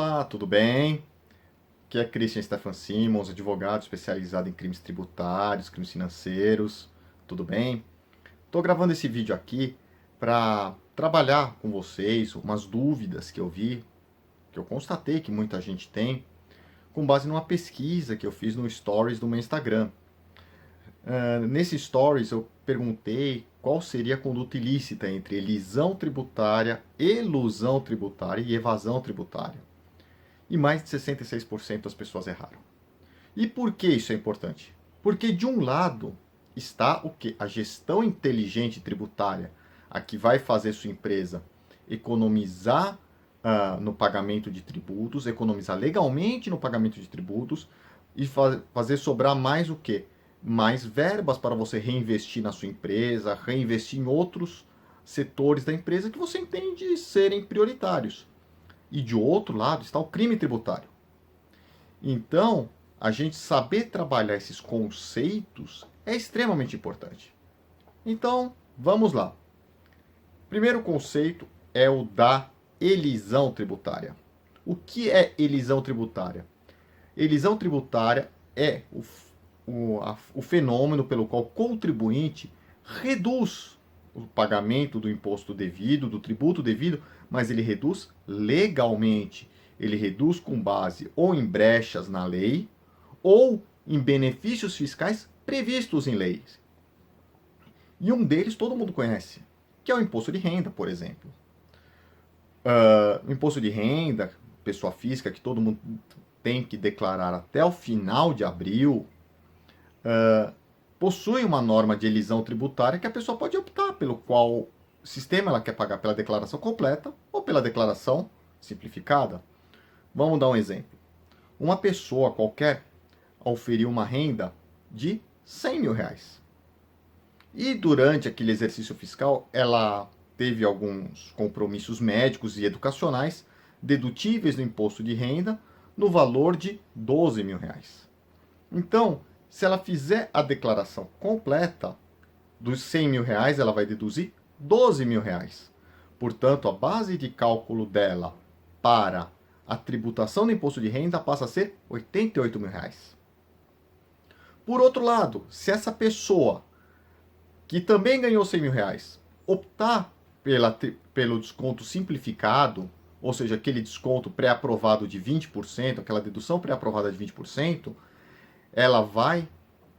Olá, tudo bem? Aqui é Christian Stefan Simons, advogado especializado em crimes tributários, crimes financeiros. Tudo bem? Estou gravando esse vídeo aqui para trabalhar com vocês umas dúvidas que eu vi, que eu constatei que muita gente tem, com base numa pesquisa que eu fiz no Stories do meu Instagram. Nesse Stories eu perguntei qual seria a conduta ilícita entre elisão tributária, elusão tributária e evasão tributária. E mais de 66% das pessoas erraram. E por que isso é importante? Porque de um lado está o que? A gestão inteligente tributária, a que vai fazer sua empresa economizar no pagamento de tributos, economizar legalmente no pagamento de tributos e fazer sobrar mais o que? Mais verbas para você reinvestir na sua empresa, reinvestir em outros setores da empresa que você entende serem prioritários. E de outro lado está o crime tributário. Então, a gente saber trabalhar esses conceitos é extremamente importante. Então, vamos lá. Primeiro conceito é o da elisão tributária. O que é elisão tributária? Elisão tributária é o fenômeno pelo qual o contribuinte reduz o pagamento do imposto devido, do tributo devido, mas ele reduz legalmente. Ele reduz com base ou em brechas na lei ou em benefícios fiscais previstos em leis. E um deles todo mundo conhece, que é o imposto de renda, por exemplo. O imposto de renda, pessoa física, que todo mundo tem que declarar até o final de abril, possui uma norma de elisão tributária que a pessoa pode optar pelo qual sistema ela quer pagar, pela declaração completa ou pela declaração simplificada. Vamos dar um exemplo. Uma pessoa qualquer auferiu uma renda de 100 mil reais. E durante aquele exercício fiscal, ela teve alguns compromissos médicos e educacionais dedutíveis do imposto de renda no valor de 12 mil reais. Então, se ela fizer a declaração completa, dos 100 mil reais, ela vai deduzir 12 mil reais. Portanto, a base de cálculo dela para a tributação do imposto de renda passa a ser 88 mil reais. Por outro lado, se essa pessoa, que também ganhou 100 mil reais, optar pelo desconto simplificado, ou seja, aquele desconto pré-aprovado de 20%, aquela dedução pré-aprovada de 20%, ela vai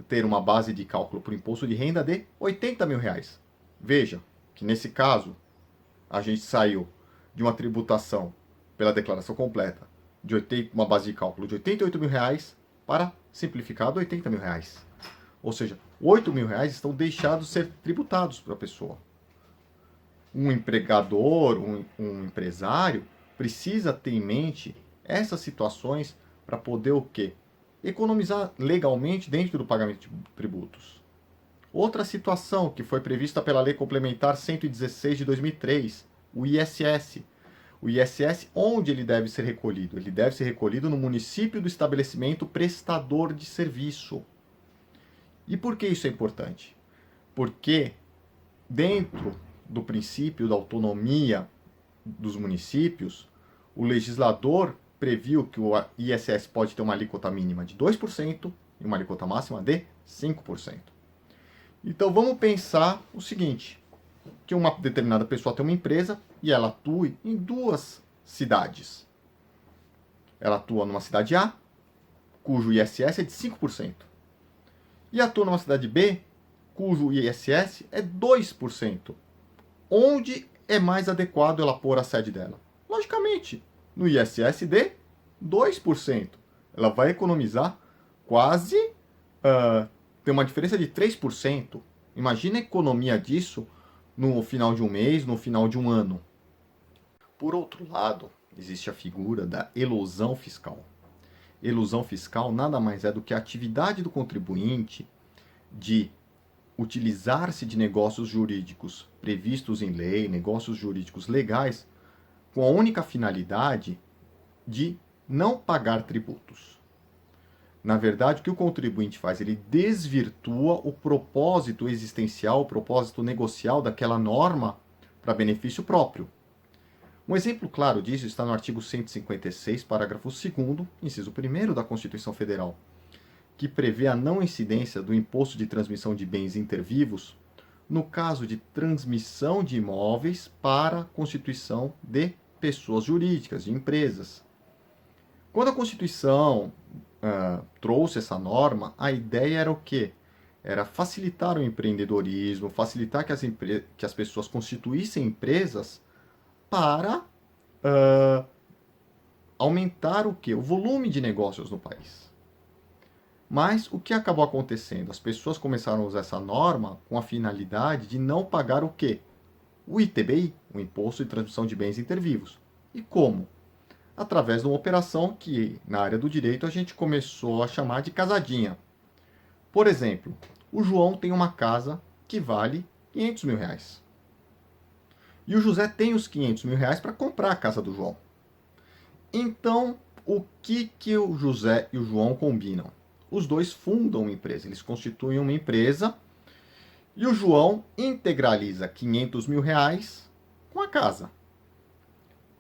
ter uma base de cálculo para o imposto de renda de 80 mil reais. Veja que nesse caso, a gente saiu de uma tributação pela declaração completa de uma base de cálculo de 88 mil reais para simplificado 80 mil reais. Ou seja, 8 mil reais estão deixados de ser tributados para a pessoa. Um empregador, um empresário, precisa ter em mente essas situações para poder o quê? Economizar legalmente dentro do pagamento de tributos. Outra situação que foi prevista pela Lei Complementar 116 de 2003, o ISS. O ISS, onde ele deve ser recolhido? Ele deve ser recolhido no município do estabelecimento prestador de serviço. E por que isso é importante? Porque dentro do princípio da autonomia dos municípios, o legislador previu que o ISS pode ter uma alíquota mínima de 2% e uma alíquota máxima de 5%. Então vamos pensar o seguinte, que uma determinada pessoa tem uma empresa e ela atua em duas cidades. Ela atua numa cidade A, cujo ISS é de 5%. E atua numa cidade B, cujo ISS é 2%. Onde é mais adequado ela pôr a sede dela? Logicamente, no ISS de 2%. Ela vai economizar quase, tem uma diferença de 3%. Imagina a economia disso no final de um mês, no final de um ano. Por outro lado, existe a figura da elusão fiscal. Elusão fiscal nada mais é do que a atividade do contribuinte de utilizar-se de negócios jurídicos previstos em lei, negócios jurídicos legais, com a única finalidade de não pagar tributos. Na verdade, o que o contribuinte faz? Ele desvirtua o propósito existencial, o propósito negocial daquela norma para benefício próprio. Um exemplo claro disso está no artigo 156, parágrafo 2º, inciso 1º da Constituição Federal, que prevê a não incidência do imposto de transmissão de bens intervivos no caso de transmissão de imóveis para constituição de pessoas jurídicas, de empresas. Quando a Constituição trouxe essa norma, a ideia era o quê? Era facilitar o empreendedorismo, facilitar que as pessoas constituíssem empresas para aumentar o quê? O volume de negócios no país. Mas o que acabou acontecendo? As pessoas começaram a usar essa norma com a finalidade de não pagar o quê? O ITBI, o Imposto de Transmissão de Bens Intervivos. E como? Através de uma operação que, na área do direito, a gente começou a chamar de casadinha. Por exemplo, o João tem uma casa que vale R$ 500 mil. E o José tem os R$ 500 mil para comprar a casa do João. Então, o que o José e o João combinam? Os dois fundam uma empresa, eles constituem uma empresa e o João integraliza R$ 500 mil com a casa.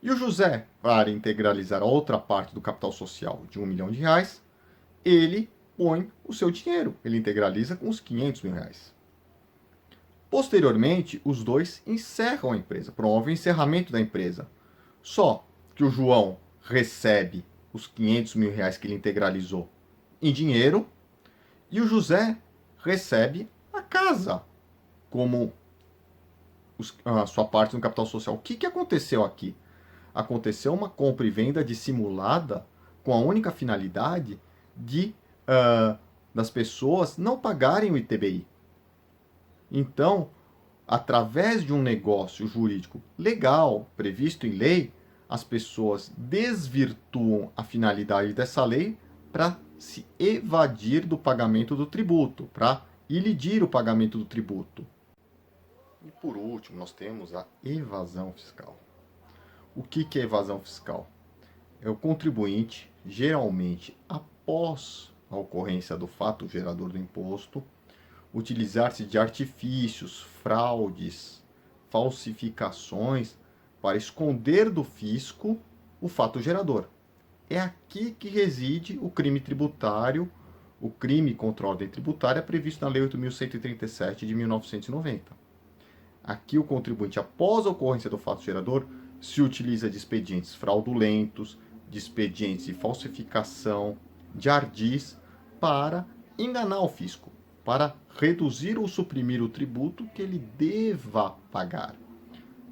E o José, para integralizar a outra parte do capital social de R$ 1 milhão, ele põe o seu dinheiro, ele integraliza com os R$ 500 mil. Posteriormente, os dois encerram a empresa, promovem o encerramento da empresa. Só que o João recebe os R$ 500 mil que ele integralizou em dinheiro e o José recebe a casa como a sua parte no capital social. O que aconteceu aqui? Aconteceu uma compra e venda dissimulada com a única finalidade de das pessoas não pagarem o ITBI. Então, através de um negócio jurídico legal, previsto em lei, as pessoas desvirtuam a finalidade dessa lei para se evadir do pagamento do tributo, para ilidir o pagamento do tributo. E por último, nós temos a evasão fiscal. O que é evasão fiscal? É o contribuinte, geralmente após a ocorrência do fato gerador do imposto, utilizar-se de artifícios, fraudes, falsificações para esconder do fisco o fato gerador. É aqui que reside o crime tributário, o crime contra a ordem tributária previsto na Lei 8.137 de 1990. Aqui o contribuinte, após a ocorrência do fato gerador, se utiliza de expedientes fraudulentos, de expedientes de falsificação, de ardis, para enganar o fisco, para reduzir ou suprimir o tributo que ele deva pagar.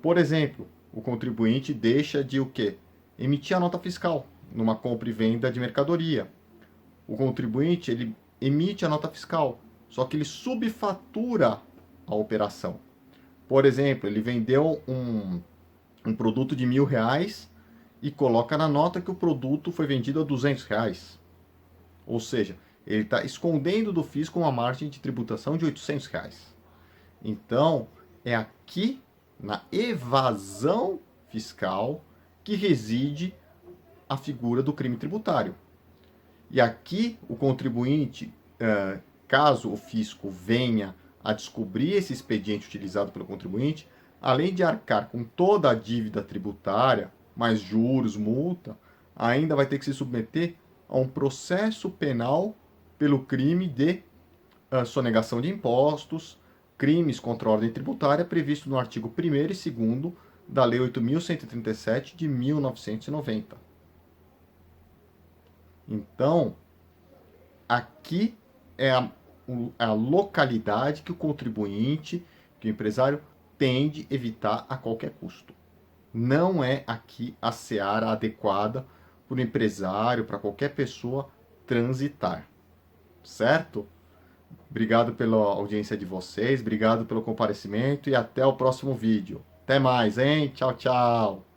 Por exemplo, o contribuinte deixa de o quê? Emitir a nota fiscal numa compra e venda de mercadoria. O contribuinte, ele emite a nota fiscal, só que ele subfatura a operação. Por exemplo, ele vendeu um produto de R$ 1.000 e coloca na nota que o produto foi vendido a R$ 200. Ou seja, ele está escondendo do fisco uma margem de tributação de R$ 800. Então, é aqui, na evasão fiscal, que reside a figura do crime tributário. E aqui, o contribuinte, caso o fisco venha a descobrir esse expediente utilizado pelo contribuinte, além de arcar com toda a dívida tributária, mais juros, multa, ainda vai ter que se submeter a um processo penal pelo crime de sonegação de impostos, crimes contra a ordem tributária previsto no artigo 1º e 2º da Lei 8.137 de 1990. Então, aqui é a localidade que o contribuinte, que o empresário tem de evitar a qualquer custo. Não é aqui a seara adequada para o empresário, para qualquer pessoa transitar. Certo? Obrigado pela audiência de vocês, obrigado pelo comparecimento e até o próximo vídeo. Até mais, hein? Tchau, tchau!